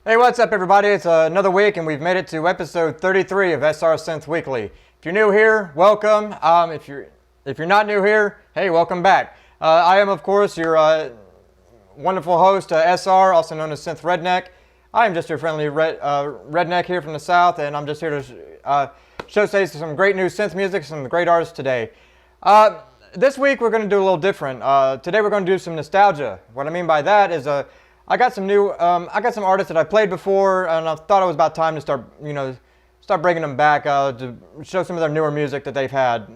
Hey, what's up everybody? It's another week and we've made it to episode 33 of SR Synth Weekly. If you're new here, welcome. If you're not new here, hey, welcome back. I am, of course, your wonderful host, SR, also known as Synth Redneck. I am just your friendly redneck here from the South, and I'm just here to showcase some great new synth music, some great artists today. This week we're going to do a little different. Today we're going to do some nostalgia. What I mean by that is I got some artists that I played before, and I thought it was about time to start bringing them back to show some of their newer music that they've had.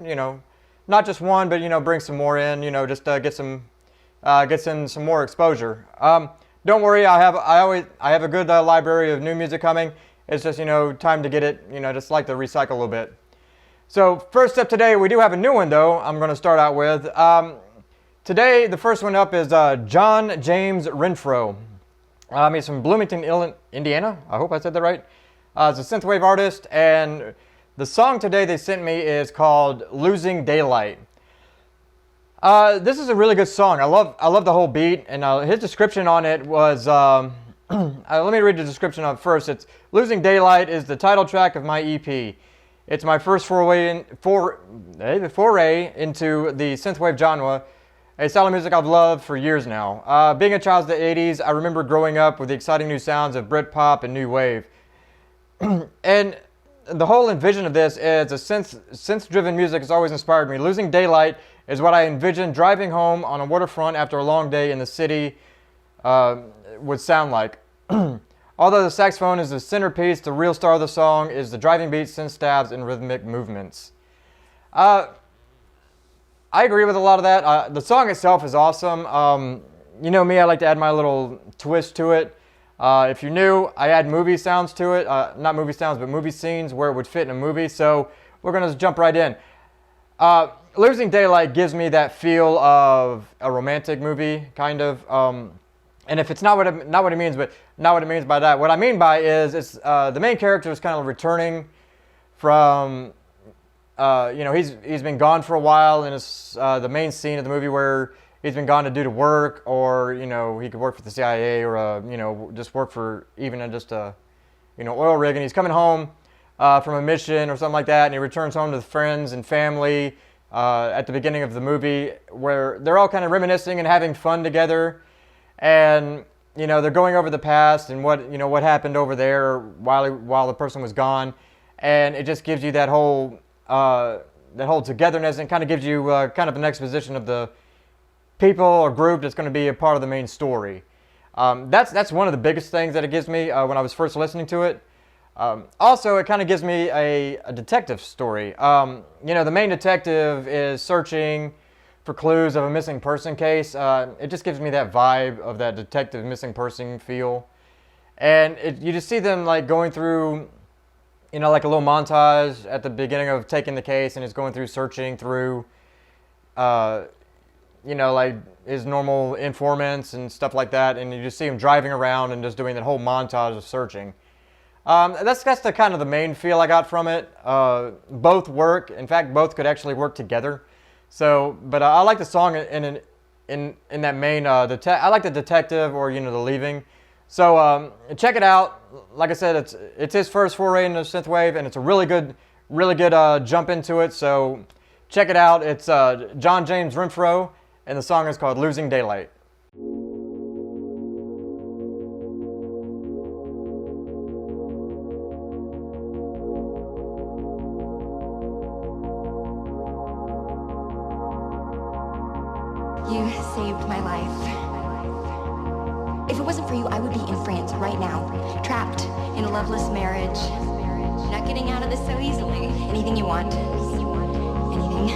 Not just one, but bring some more in. Just get some more exposure. Don't worry, I have a good library of new music coming. It's just time to get it. Just like to recycle a little bit. So first up today, we do have a new one though. I'm going to start out with. Today, the first one up is John James Renfrow. He's from Bloomington, Indiana. I hope I said that right. He's a synthwave artist, and the song today they sent me is called "Losing Daylight." This is a really good song. I love the whole beat, and his description on it was. Let me read the description of it first. It's "Losing Daylight is the title track of my EP. It's my first foray into the synthwave genre. A style of music I've loved for years now. Being a child of the 80s, I remember growing up with the exciting new sounds of Britpop and new wave. And the whole envision of this is synth-driven music has always inspired me. Losing Daylight is what I envisioned driving home on a waterfront after a long day in the city would sound like. Although the saxophone is the centerpiece, the real star of the song is the driving beats, synth stabs, and rhythmic movements. I agree with a lot of that. The song itself is awesome. You know me, I like to add my little twist to it. If you're new, I add movie sounds to it. Not movie sounds, but movie scenes where it would fit in a movie. So we're going to jump right in. Losing Daylight gives me that feel of a romantic movie, kind of. And if it's not what it means, but not what it means by that. What I mean by is it's the main character is kind of returning from... he's been gone for a while, and it's the main scene of the movie where he's been gone to do to work, or he could work for the CIA, or just work for even just a oil rig, and he's coming home from a mission or something like that, and he returns home to friends and family at the beginning of the movie, where they're all kind of reminiscing and having fun together, and they're going over the past and what happened over there while the person was gone, and it just gives you that whole togetherness, and kind of gives you kind of an exposition of the people or group that's going to be a part of the main story. That's one of the biggest things that it gives me when I was first listening to it. Also, it kind of gives me a detective story. The main detective is searching for clues of a missing person case. It just gives me that vibe of that detective missing person feel. And you just see them like going through... like a little montage at the beginning of taking the case, and it's going through searching through, like his normal informants and stuff like that, and you just see him driving around and just doing that whole montage of searching. That's the kind of the main feel I got from it. Both work. In fact, both could actually work together. So, but I like the song in that main. I like the detective or the leaving. So check it out. Like I said, it's his first foray into synthwave, and it's a really good jump into it. So check it out. It's John James Renfrow, and the song is called "Losing Daylight." You saved my life. If it wasn't for you, I would be in France right now, trapped in a loveless marriage. Not getting out of this so easily. Anything you want. Anything.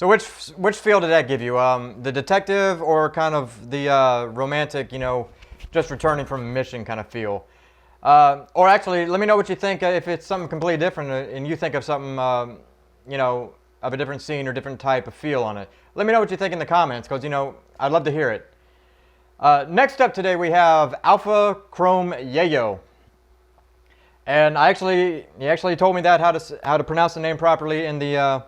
So which feel did that give you? The detective or kind of the romantic, just returning from a mission kind of feel? Or actually, let me know what you think if it's something completely different and you think of something, of a different scene or different type of feel on it. Let me know what you think in the comments because, I'd love to hear it. Next up today we have Alpha Chrome Yayo. And he actually told me that how to pronounce the name properly in the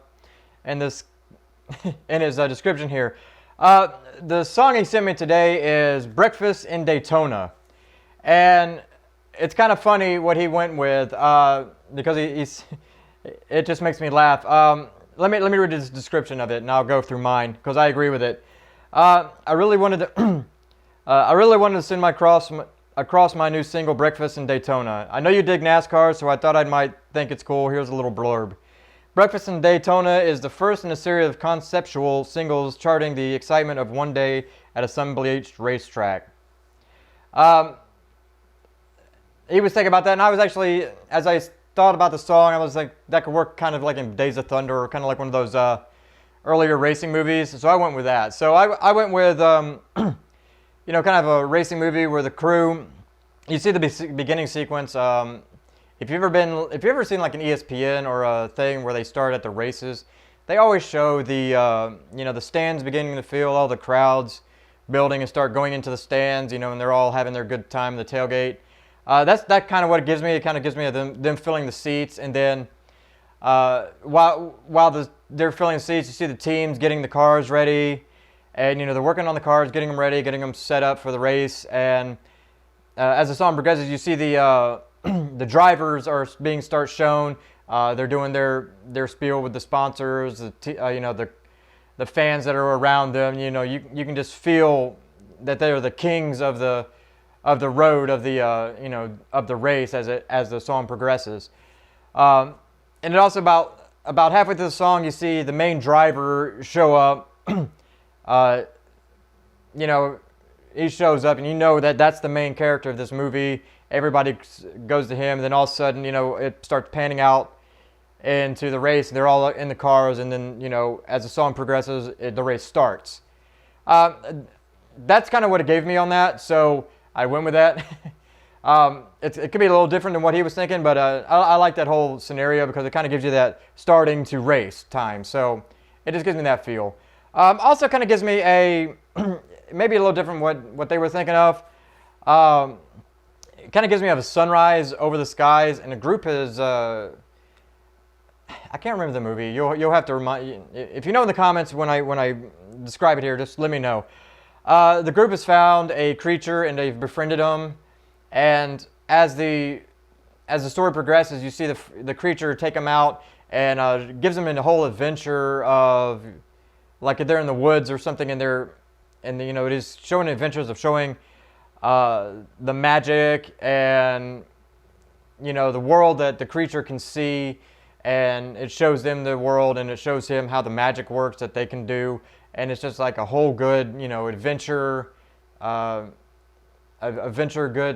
in his description here. The song he sent me today is Breakfast in Daytona, and it's kind of funny what he went with because it just makes me laugh. Let me read his description of it, and I'll go through mine because I agree with it. I really wanted to send across my new single, Breakfast in Daytona. I know you dig NASCAR, so I thought I might think it's cool. Here's a little blurb. Breakfast in Daytona is the first in a series of conceptual singles charting the excitement of one day at a sun-bleached racetrack. He was thinking about that, and I was actually, as I thought about the song, I was like, that could work kind of like in Days of Thunder, or kind of like one of those earlier racing movies. So I went with that. So I went with, kind of a racing movie where the crew, you see the beginning sequence. If you've ever seen like an ESPN or a thing where they start at the races, they always show the stands beginning to fill, all the crowds building and start going into the stands, and they're all having their good time at the tailgate. That's kind of what it gives me. It kind of gives me them filling the seats, and then while they're filling the seats, you see the teams getting the cars ready, and they're working on the cars, getting them ready, getting them set up for the race. And as the song progresses, you see the drivers are being shown. They're doing their spiel with the sponsors, the fans that are around them. You can just feel that they're the kings of the road of the race as the song progresses. And it also about halfway through the song, you see the main driver show up. He shows up, and that's the main character of this movie. Everybody goes to him, and then all of a sudden, it starts panning out into the race, and they're all in the cars, and then, as the song progresses, the race starts. That's kind of what it gave me on that, so I went with that. It could be a little different than what he was thinking, but I like that whole scenario because it kind of gives you that starting to race time, so it just gives me that feel. Also kind of gives me maybe a little different what they were thinking of. It kind of gives me a sunrise over the skies, and the group is I can't remember the movie. You'll have to remind, if you know in the comments when I describe it here, just let me know. The group has found a creature and they've befriended him, and as the story progresses, you see the creature take them out and gives them a whole adventure of like they're in the woods or something, and it is showing adventures of showing the magic and the world that the creature can see, and it shows them the world, and it shows him how the magic works that they can do, and it's just like a whole good adventure good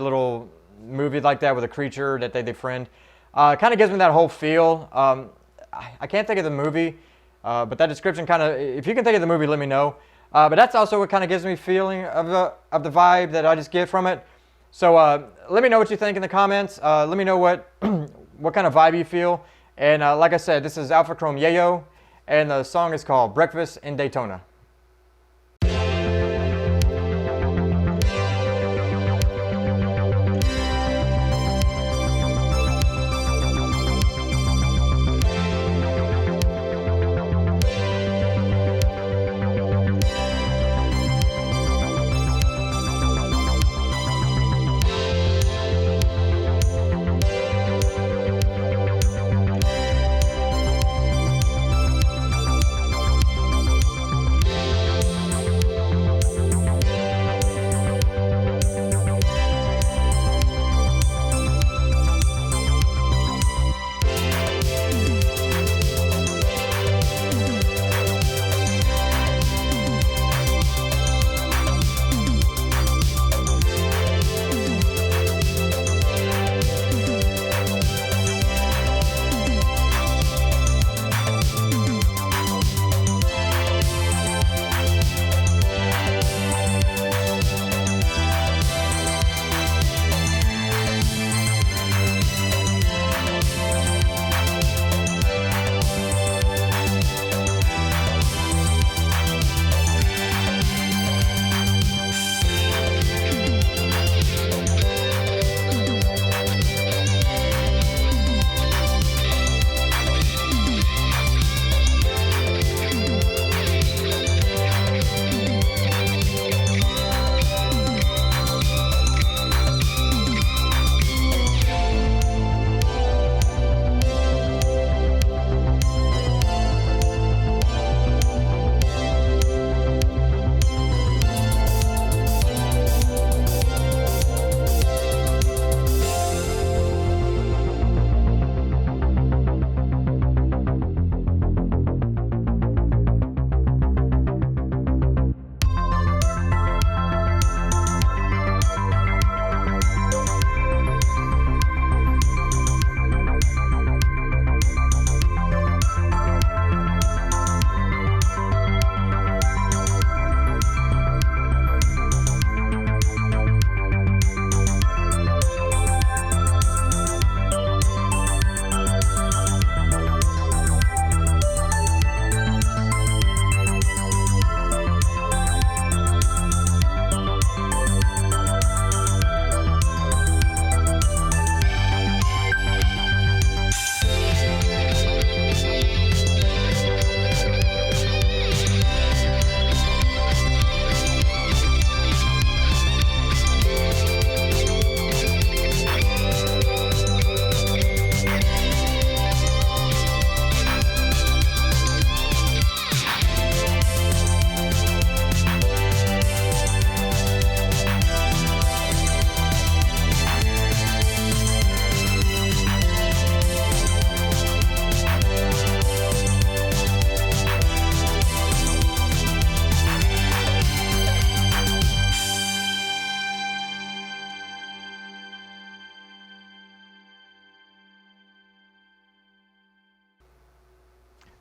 little movie like that with a creature that they befriend. Kind of gives me that whole feel. I can't think of the movie, but that description kind of, if you can think of the movie, let me know. But that's also what kind of gives me feeling of the vibe that I just get from it. So let me know what you think in the comments. Let me know what kind of vibe you feel. And like I said, this is Alpha Chrome Yayo, and the song is called Breakfast in Daytona.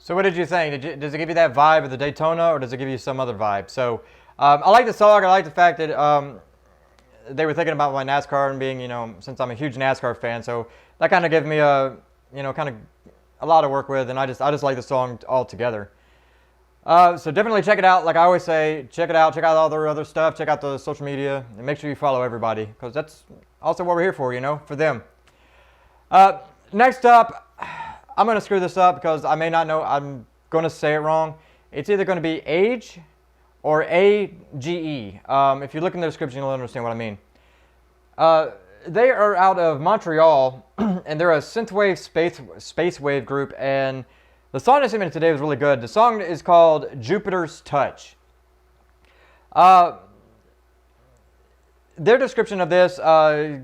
So what did you think? Does it give you that vibe of the Daytona, or does it give you some other vibe? So I like the song. I like the fact that they were thinking about my NASCAR and being, since I'm a huge NASCAR fan, so that kind of gave me kind of a lot to work with, and I just like the song altogether. So definitely check it out. Like I always say, check it out. Check out all their other stuff. Check out the social media, and make sure you follow everybody, because that's also what we're here for, for them. Next up, I'm going to screw this up because I may not know. I'm going to say it wrong. It's either going to be A.GE or A.GE. If you look in the description, you'll understand what I mean. They are out of Montreal, and they're a Synthwave space wave group, and the song I sent in today was really good. The song is called Jupiter's Touch. Their description of this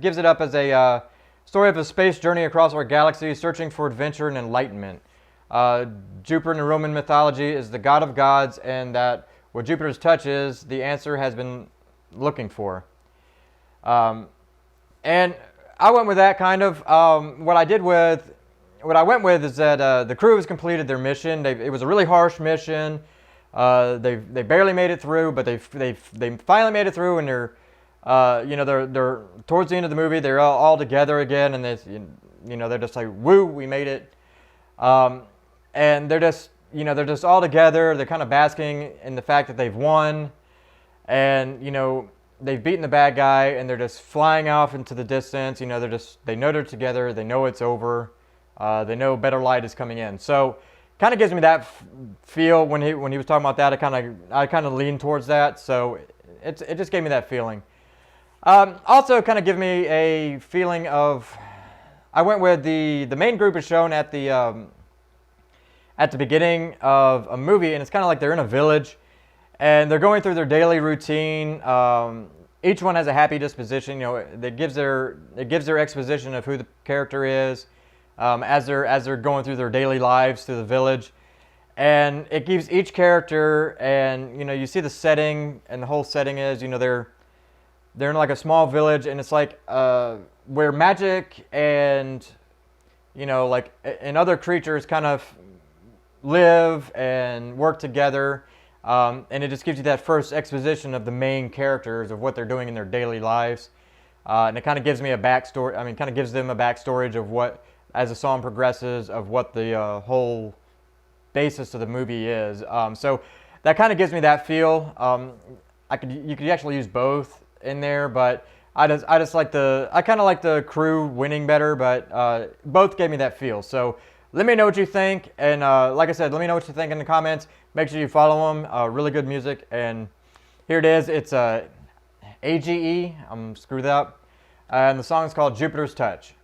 gives it up as a story of a space journey across our galaxy, searching for adventure and enlightenment. Jupiter in the Roman mythology is the god of gods, and that what Jupiter's touch is, the answer has been looking for. And I went with that kind of. What I went with is that the crew has completed their mission. It was a really harsh mission. They barely made it through, but they finally made it through, and they're towards the end of the movie. They're all together again, and they're just like, woo, we made it. And they're just all together. They're kind of basking in the fact that they've won, and they've beaten the bad guy, and they're just flying off into the distance. They know they're together. They know it's over. They know better light is coming in. So, kind of gives me that feel when he was talking about that. I kind of leaned towards that. So, it just gave me that feeling. Also, kind of give me a feeling of. I went with the main group is shown at the beginning of a movie, and it's kind of like they're in a village, and they're going through their daily routine. Each one has a happy disposition. It gives their exposition of who the character is. As they're going through their daily lives through the village, and it gives each character, and you see the setting, and the whole setting is they're in like a small village, and it's like where magic and like and other creatures kind of live and work together, and it just gives you that first exposition of the main characters of what they're doing in their daily lives, and it kind of gives me a backstory. Kind of gives them a backstory of what. As the song progresses, of what the whole basis of the movie is. So that kind of gives me that feel. You could actually use both in there, but I kind of like the crew winning better, but both gave me that feel. So let me know what you think, and like I said, let me know what you think in the comments. Make sure you follow them. Really good music, and here it is. It's A.GE. I'm screwed up, and the song is called Jupiter's Touch.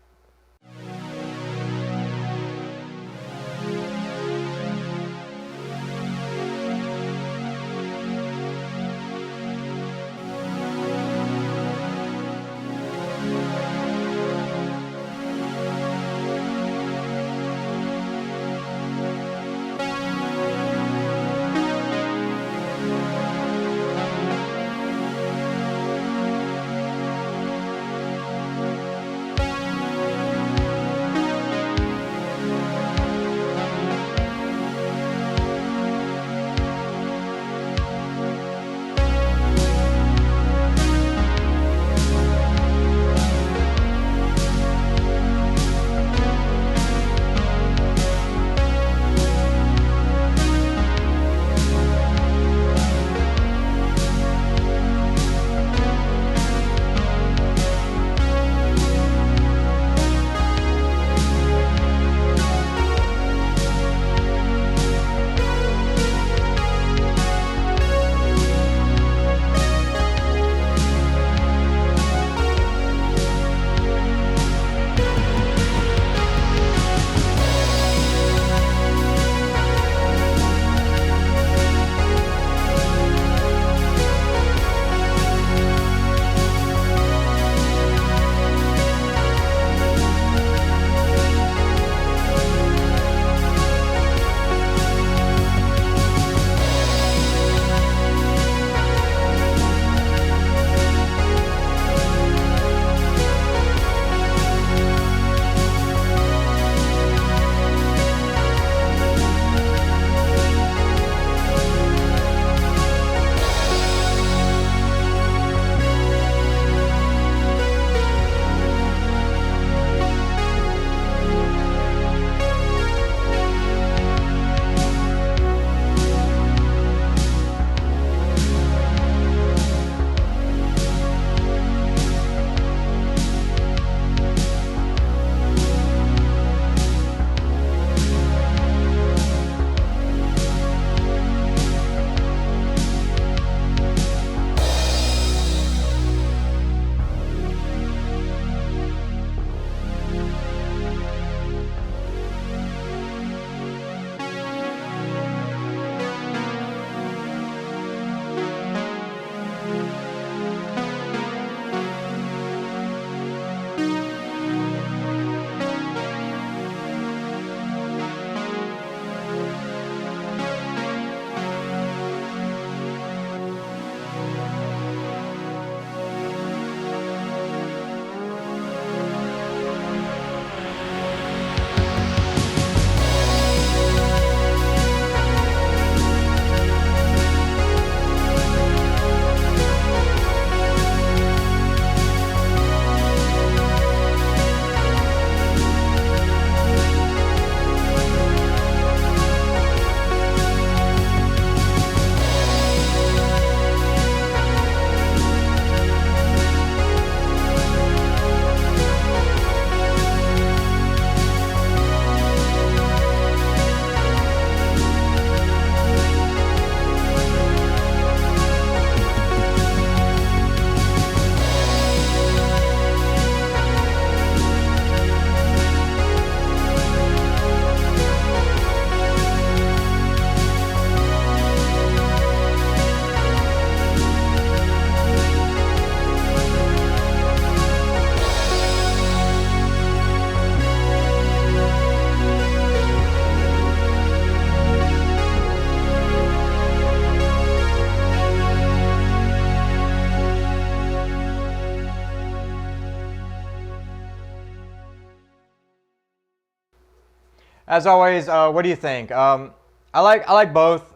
as always, what do you think? I like both.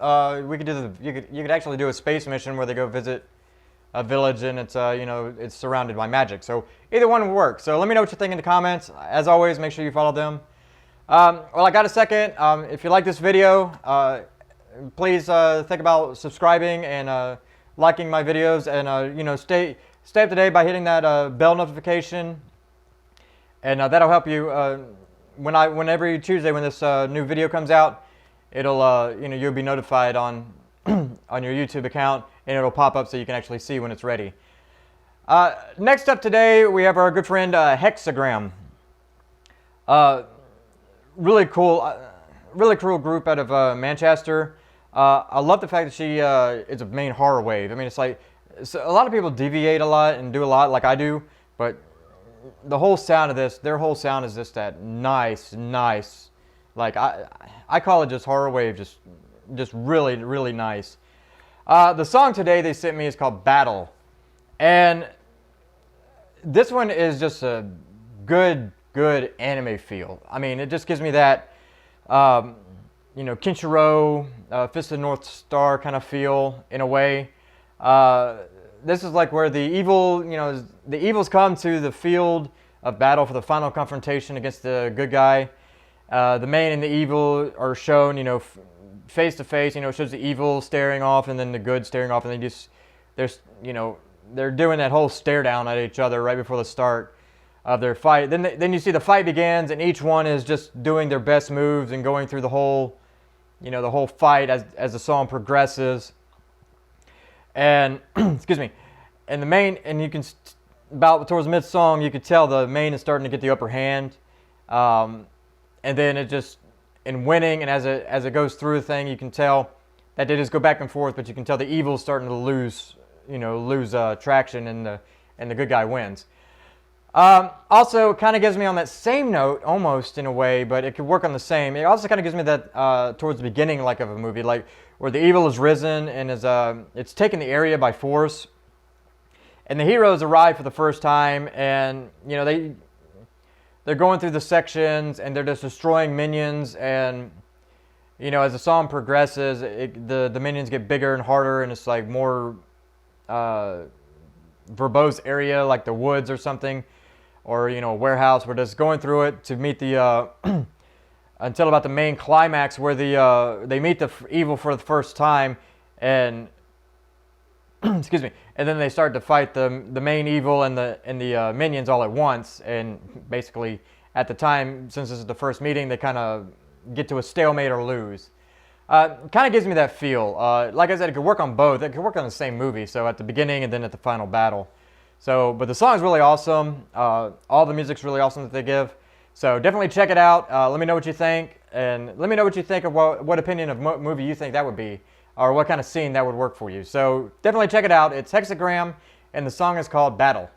We could do you could actually do a space mission where they go visit a village and it's it's surrounded by magic. So either one would work. So let me know what you think in the comments. As always, make sure you follow them. Well, I got a second. If you like this video, please think about subscribing and liking my videos, and stay up to date by hitting that bell notification, and that'll help you whenever Tuesday when this new video comes out. It'll you'll be notified on on your YouTube account, and it'll pop up so you can actually see when it's ready. Next up today, we have our good friend Hexxagram. Really cool group out of Manchester. I love the fact that she is a main horror wave. I mean, it's like a lot of people deviate a lot and do a lot like I do, but the whole sound of this, their whole sound is just that nice, like I call it just horror wave, just really nice. The song today they sent me is called Battle, and this one is just a good anime feel. I mean, it just gives me that Kinshiro, Fist of the North Star kind of feel in a way. This is like where the evils come to the field of battle for the final confrontation against the good guy. The main and the evil are shown, face to face. It shows the evil staring off and then the good staring off, and they're doing that whole stare down at each other right before the start of their fight. Then you see the fight begins, and each one is just doing their best moves and going through the whole, the whole fight as the song progresses. And excuse me, and you can about towards mid song you could tell the main is starting to get the upper hand, and then it just in winning, and as it goes through the thing, you can tell that they just go back and forth, but you can tell the evil's starting to lose traction, and the good guy wins. Also, kind of gives me on that same note, almost in a way, but it could work on the same. It also kind of gives me that towards the beginning, like of a movie, like where the evil is risen and it's taken the area by force, and the heroes arrive for the first time, and they're going through the sections and they're just destroying minions, and as the song progresses, the minions get bigger and harder, and it's like more verbose area, like the woods or something, or a warehouse. We're just going through it to meet the until about the main climax where they meet the evil for the first time, and excuse me, and then they start to fight the main evil and the minions all at once. And basically at the time, since this is the first meeting, they kind of get to a stalemate or lose. Kind of gives me that feel. Like I said, it could work on both. It could work on the same movie, so at the beginning and then at the final battle. So, but the song's really awesome. All the music's really awesome that they give. So definitely check it out. Let me know what you think, and let me know what you think of what opinion of movie you think that would be, or what kind of scene that would work for you. So definitely check it out. It's Hexxagram, and the song is called Battle.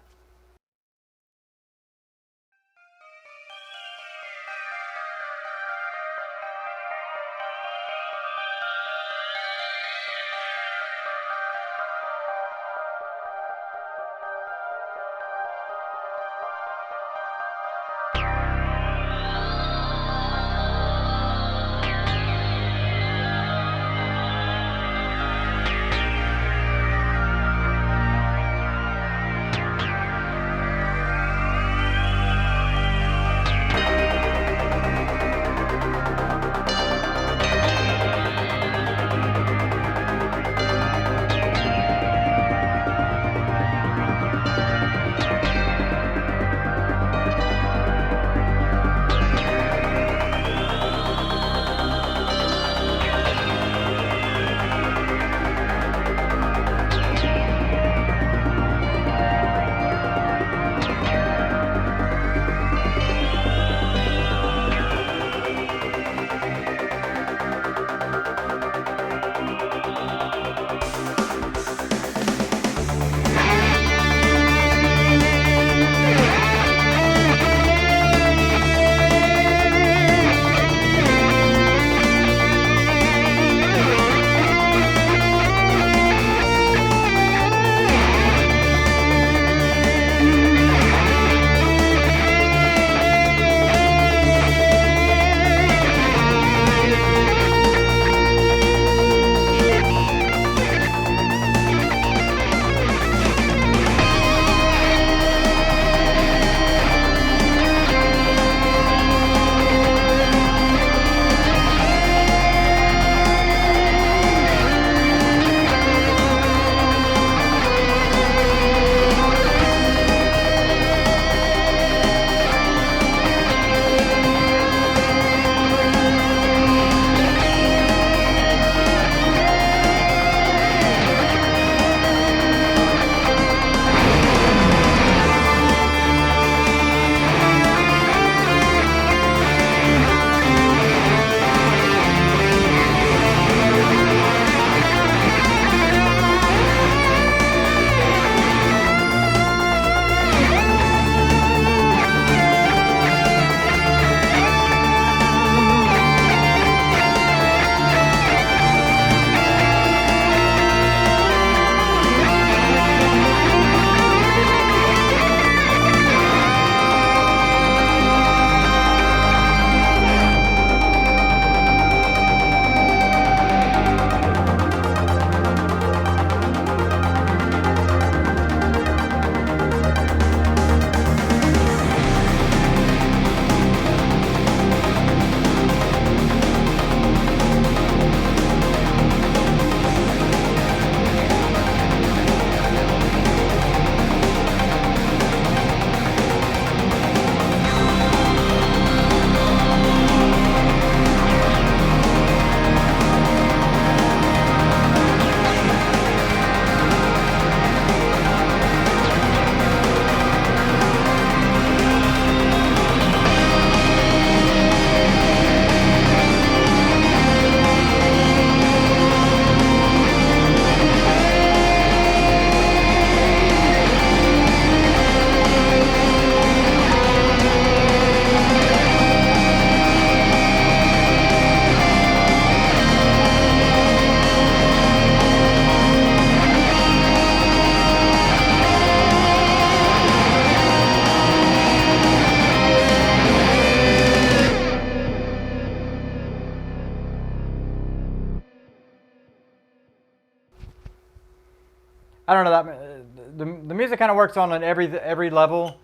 I don't know that the music kind of works on every level.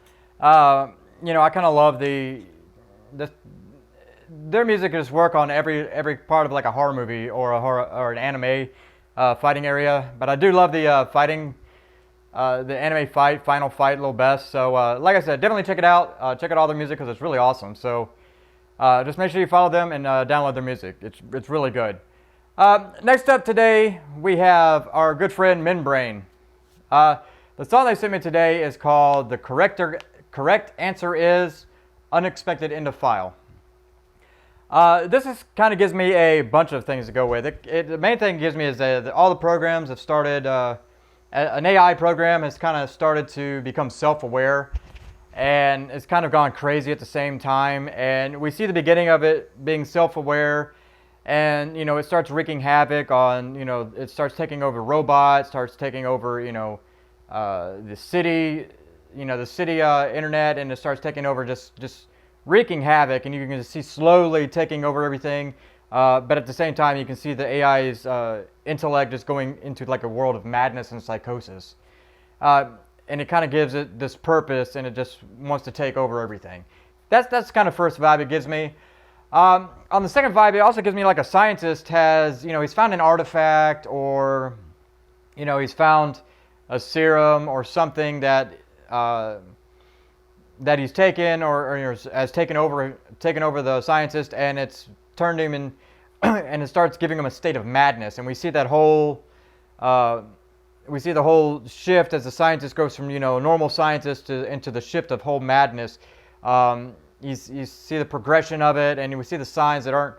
You know, I kind of love the their music just work on every part of like a horror movie or or an anime fighting area. But I do love the the anime final fight a little best. So like I said, definitely check it out. Check out all their music because it's really awesome. So just make sure you follow them and download their music. It's really good. Next up today we have our good friend MemeBrane. The song they sent me today is called "The Correct Answer Is Unexpected End of File." This is kind of gives me a bunch of things to go with. The main thing it gives me is that all the programs have started. An AI program has kind of started to become self-aware, and it's kind of gone crazy at the same time. And we see the beginning of it being self-aware, and you know it starts wreaking havoc on, you know, it starts taking over robots, starts taking over, you know, the city, you know, the city internet, and it starts taking over just wreaking havoc, and you can see slowly taking over everything. But at the same time, you can see the AI's intellect just going into like a world of madness and psychosis. And it kind of gives it this purpose, and it just wants to take over everything. That's kind of first vibe it gives me. On the second vibe, it also gives me like a scientist has, you know, he's found an artifact, or, you know, he's found a serum or something that that he's taken or has taken over the scientist, and it's turned him in and it starts giving him a state of madness. And we see that whole we see the whole shift as the scientist goes from, you know, normal scientist into the shift of whole madness. You see the progression of it, and we see the signs that aren't,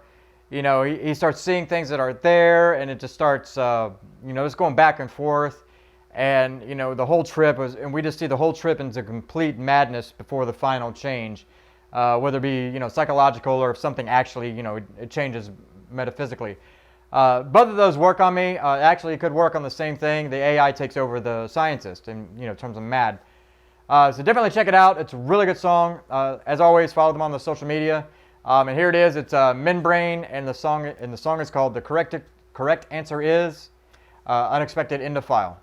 you know, he starts seeing things that aren't there, and it just starts, you know, just going back and forth. And, you know, the whole trip was, and we just see the whole trip into complete madness before the final change, whether it be, you know, psychological or if something actually, you know, it changes metaphysically. Both of those work on me. Actually, it could work on the same thing. The AI takes over the scientist, in, you know, in terms of mad. So definitely check it out. It's a really good song. As always, follow them on the social media. And here it is. It's MemeBrane, and the song is called "The Correct Answer Is Unexpected End of File."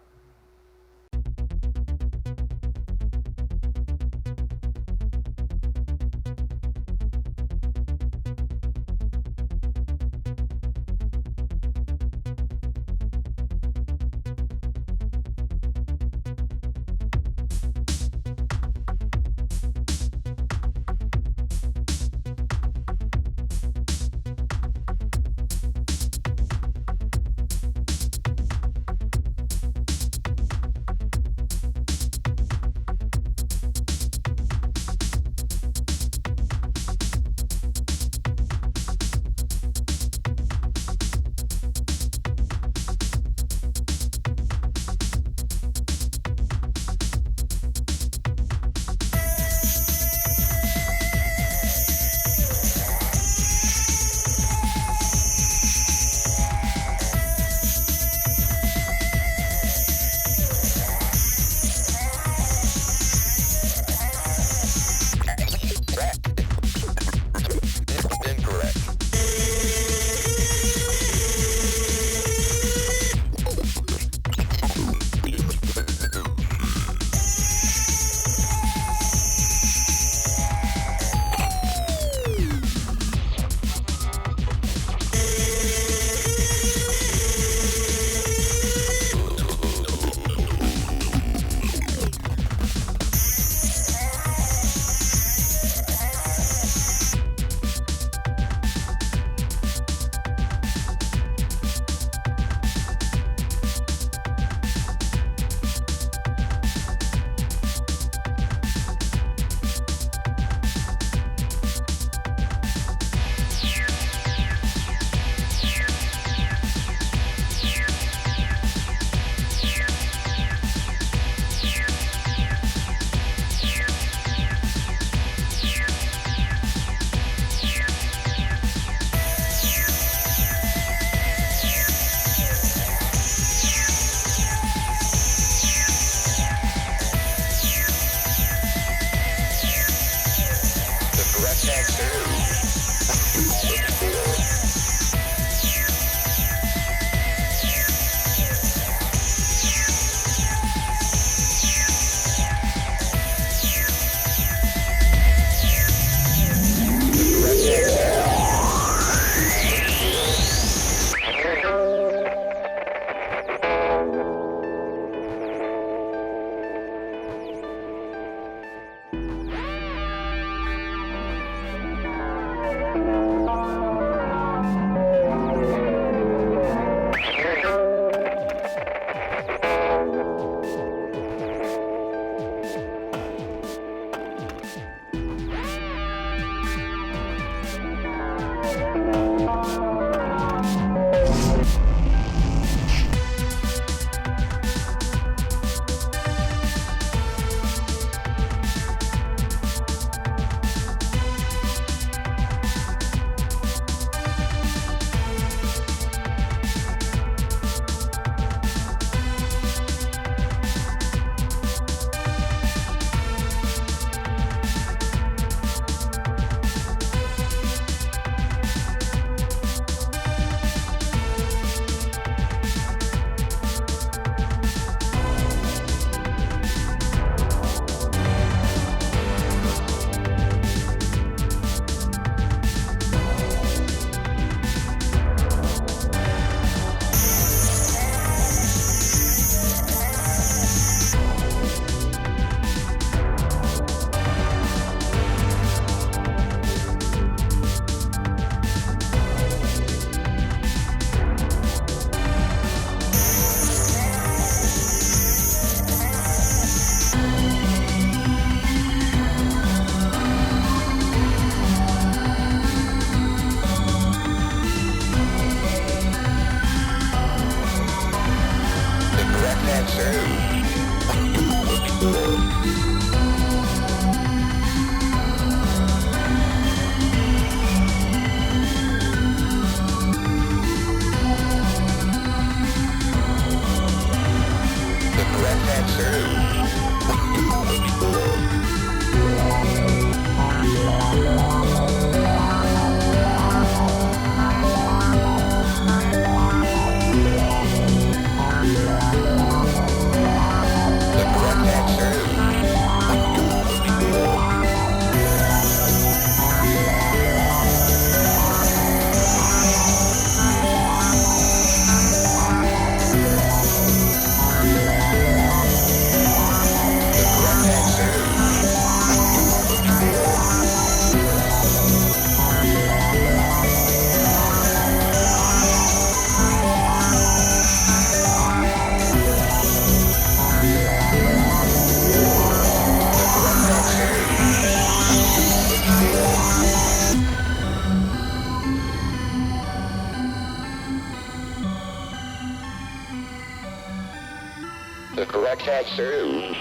Texas.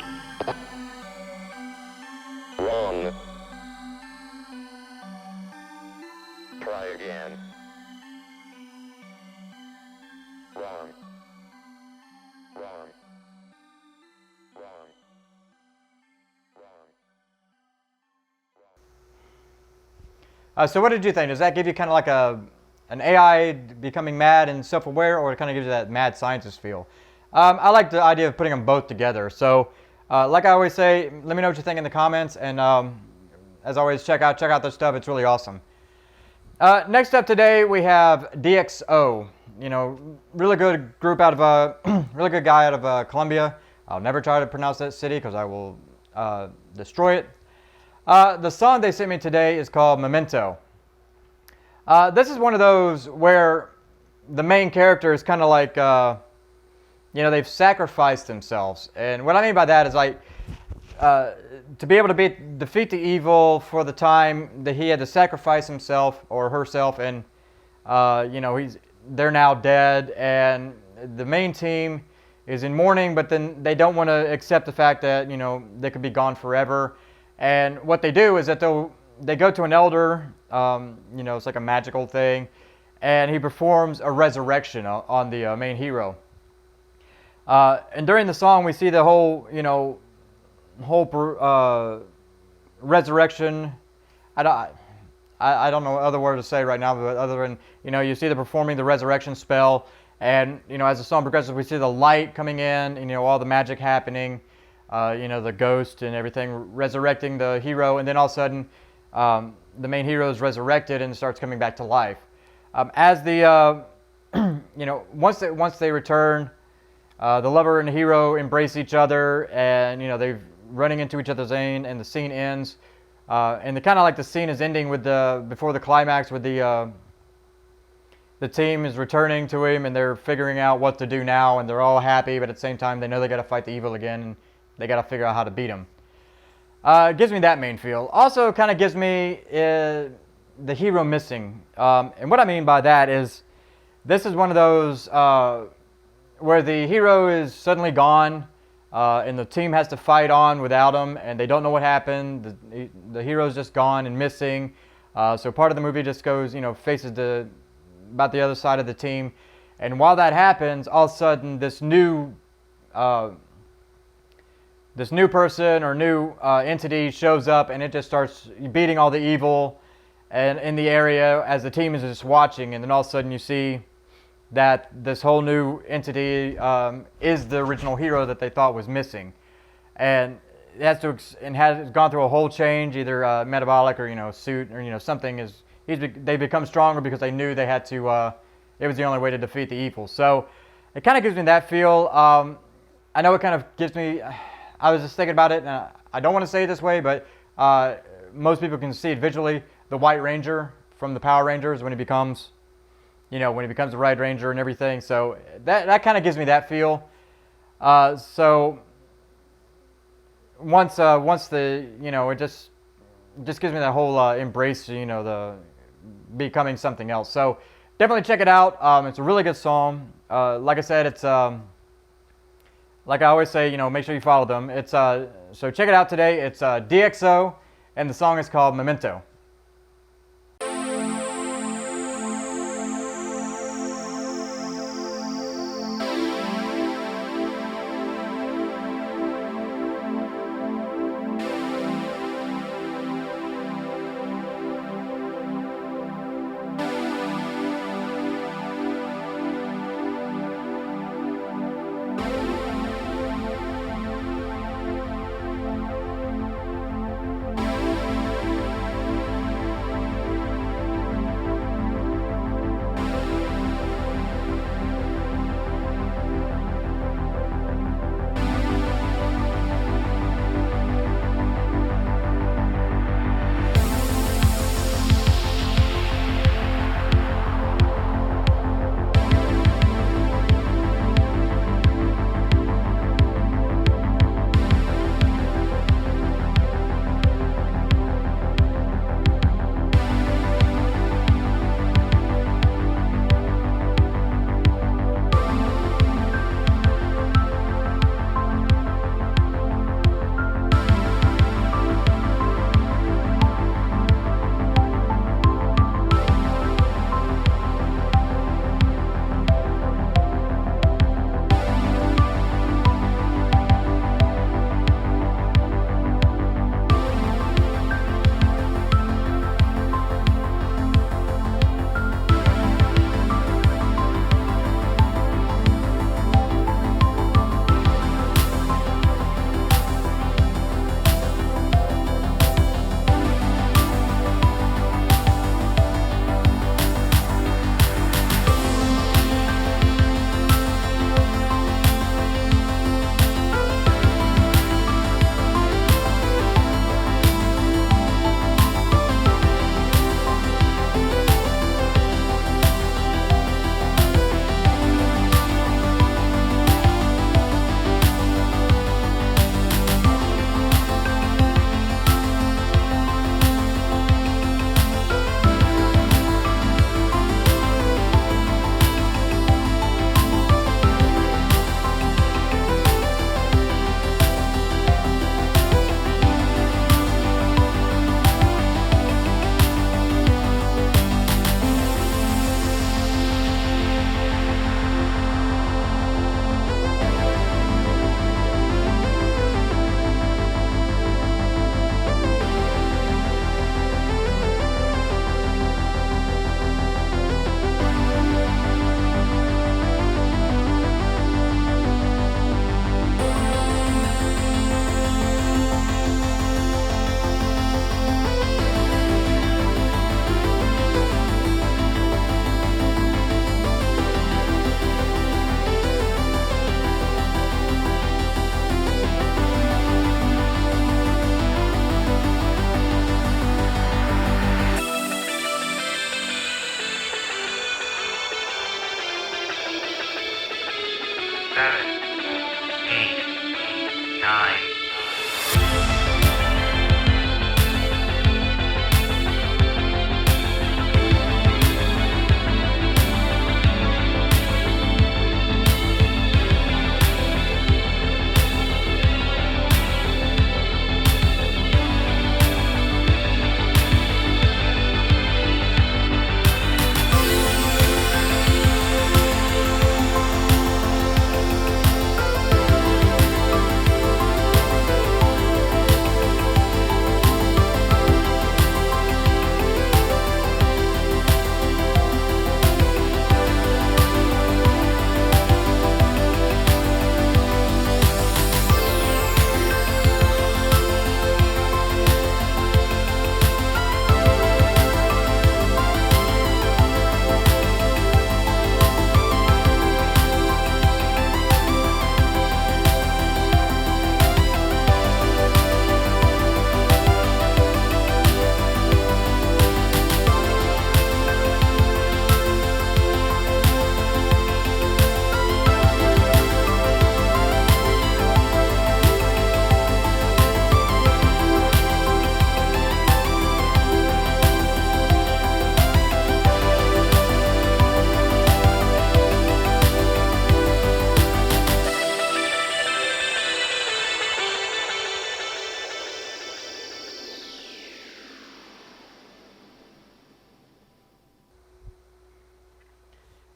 Wrong. Try again. Wrong. Wrong. Wrong. So what did you think? Does that give you kind of like an AI becoming mad and self-aware, or it kind of gives you that mad scientist feel? I like the idea of putting them both together. So like I always say, let me know what you think in the comments, and as always, check out their stuff. It's really awesome. Next up today, we have DxO. You know, really good group out of really good guy out of Colombia. I'll never try to pronounce that city because I will destroy it. The song they sent me today is called Memento. This is one of those where the main character is kind of like, you know, they've sacrificed themselves. And what I mean by that is like, to be able to defeat the evil for the time that he had to sacrifice himself or herself, and you know, they're now dead, and the main team is in mourning, but then they don't want to accept the fact that, you know, they could be gone forever. And what they do is that they go to an elder, you know, it's like a magical thing, and he performs a resurrection on the main hero. And during the song, we see the whole, you know, resurrection. I don't know other word to say right now, but other than, you know, you see them performing the resurrection spell, and, you know, as the song progresses, we see the light coming in, and, you know, all the magic happening. You know, the ghost and everything resurrecting the hero, and then all of a sudden the main hero is resurrected and starts coming back to life. As the you know, once they return, the lover and the hero embrace each other, and, you know, they're running into each other's lane, and the scene ends. And the kind of like the scene is ending with before the climax, with the team is returning to him, and they're figuring out what to do now, and they're all happy, but at the same time they know they got to fight the evil again, and they got to figure out how to beat him. It gives me that main feel. Also kind of gives me the hero missing. And what I mean by that is, this is one of those where the hero is suddenly gone, and the team has to fight on without him, and they don't know what happened. The hero's just gone and missing. So part of the movie just goes, you know, faces about the other side of the team. And while that happens, all of a sudden this new person or new entity shows up, and it just starts beating all the evil and in the area as the team is just watching. And then all of a sudden you see that this whole new entity is the original hero that they thought was missing, and it has gone through a whole change, either metabolic or, you know, suit, or, you know, something is they become stronger because they knew they had to. It was the only way to defeat the evil. So it kind of gives me that feel. I know it kind of gives me. I was just thinking about it, and I don't want to say it this way, but most people can see it visually. The White Ranger from the Power Rangers, when he becomes, you know, when he becomes the Red Ranger and everything. So that kind of gives me that feel. So once the, you know, it just gives me that whole embrace, you know, the becoming something else. So definitely check it out. It's a really good song. Like I said, it's like I always say, you know, make sure you follow them. It's so check it out today. It's DxO, and the song is called Memento.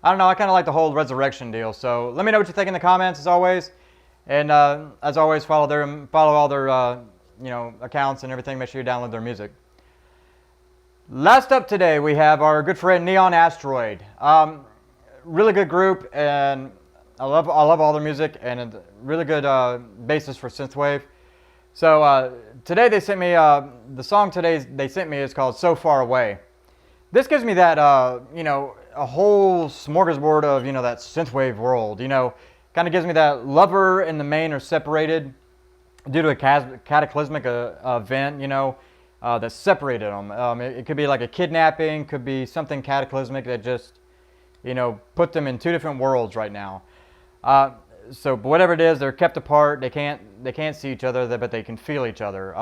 I don't know, I kind of like the whole resurrection deal. So let me know what you think in the comments, as always. And as always, follow all their accounts and everything. Make sure you download their music. Last up today, we have our good friend Neon Asteroid. Really good group, and I love all their music, and a really good basis for synthwave. So today they sent me the song they sent me is called "So Far Away." This gives me that a whole smorgasbord of that synthwave world. Kind of gives me that lover and the main are separated due to a cataclysmic event. That separated them. It could be like a kidnapping, could be something cataclysmic that just put them in two different worlds right now. So whatever it is, they're kept apart. They can't see each other, but they can feel each other.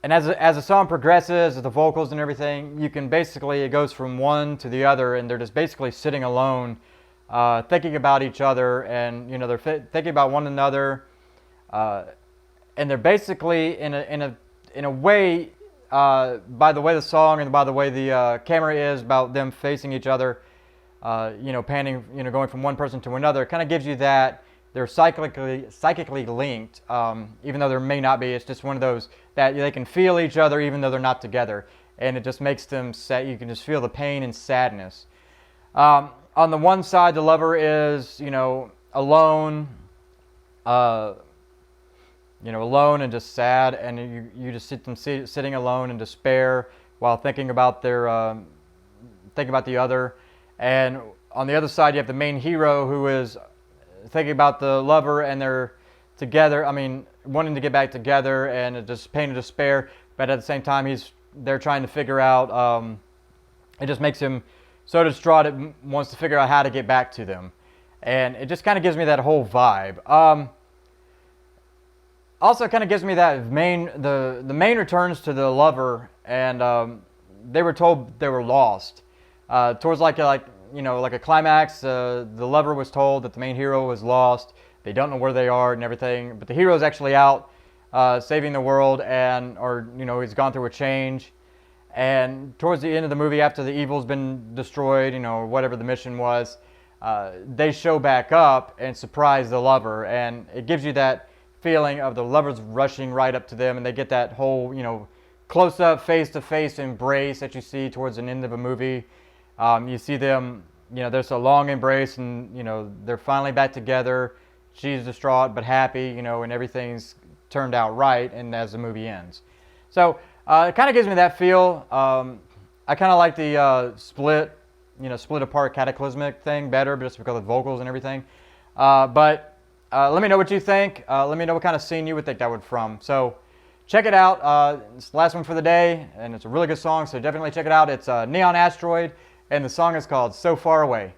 And as the song progresses, with the vocals and everything, you can basically, it goes from one to the other, and they're just basically sitting alone, thinking about each other, and they're thinking about one another, and they're basically in a way, by the way the song and by the way the camera is, about them facing each other, panning, going from one person to another, kind of gives you that they're psychically linked, even though there may not be. It's just one of those that they can feel each other even though they're not together, and it just makes them sad. You can just feel the pain and sadness. On the one side, the lover is alone, alone and just sad, and you just see them sitting alone in despair while thinking about the other. And on the other side, you have the main hero who is thinking about the lover, and they're together. Wanting to get back together, and just pain and despair. But at the same time, they're trying to figure out. It just makes him so distraught. It wants to figure out how to get back to them, and it just kind of gives me that whole vibe. Also, kind of gives me that the main returns to the lover, and they were told they were lost. Towards like a climax, the lover was told that the main hero was lost. They don't know where they are and everything, but the hero's actually out saving the world, or he's gone through a change. And towards the end of the movie, after the evil's been destroyed, or whatever the mission was, they show back up and surprise the lover, and it gives you that feeling of the lovers rushing right up to them, and they get that whole close-up, face-to-face embrace that you see towards the end of a movie. You see them, there's a long embrace, and they're finally back together. She's distraught but happy, and everything's turned out right, and as the movie ends. So it kind of gives me that feel. I kind of like the split apart cataclysmic thing better, just because of the vocals and everything. But let me know what you think. Let me know what kind of scene you would think that would from. So check it out. It's the last one for the day, and it's a really good song, so definitely check it out. It's Neon Asteroid, and the song is called "So Far Away."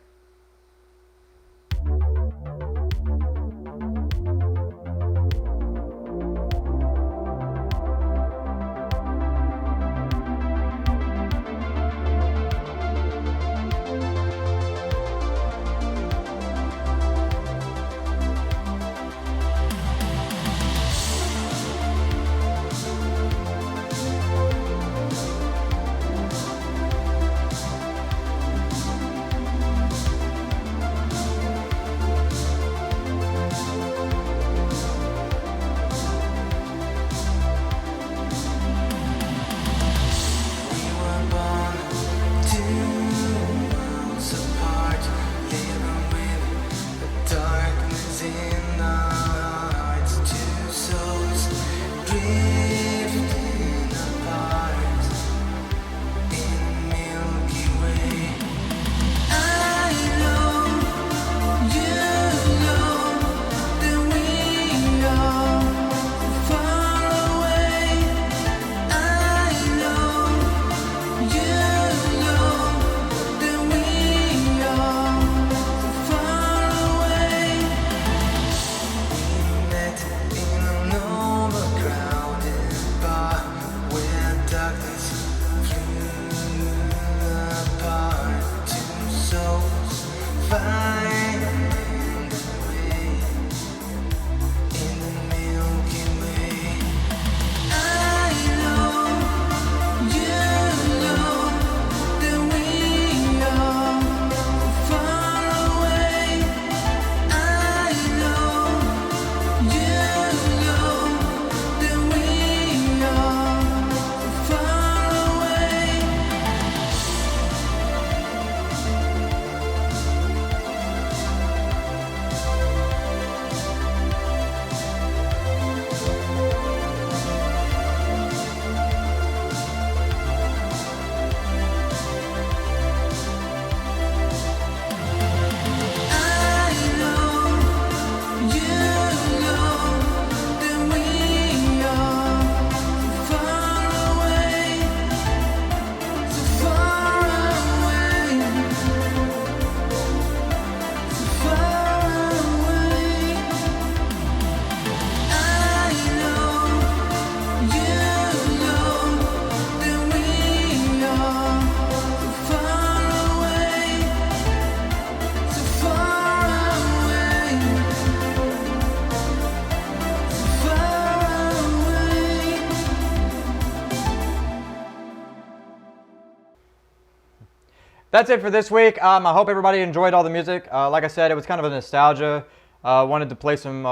that's it for this week. I hope everybody enjoyed all the music. Like I said, it was kind of a nostalgia. Wanted to play some,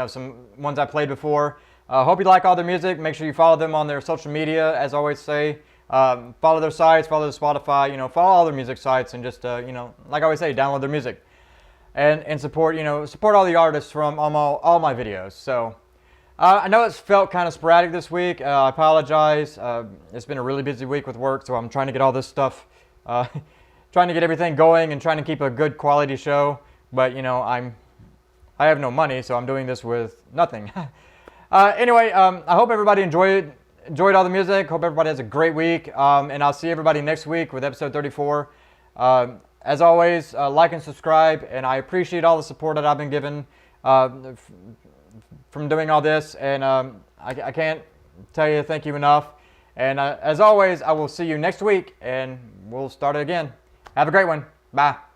some ones I played before. Hope you like all their music. Make sure you follow them on their social media, as I always say. Follow their sites, follow their Spotify, follow all their music sites, and just, like I always say, download their music. And support, support all the artists from all my videos. So, I know it's felt kind of sporadic this week. I apologize. It's been a really busy week with work, so I'm trying to get all this stuff, trying to get everything going and trying to keep a good quality show. But, I have no money, so I'm doing this with nothing. Anyway, I hope everybody enjoyed all the music. Hope everybody has a great week. And I'll see everybody next week with episode 34. As always, like and subscribe. And I appreciate all the support that I've been given from doing all this. And I can't tell you thank you enough. And as always, I will see you next week. And we'll start it again. Have a great one. Bye.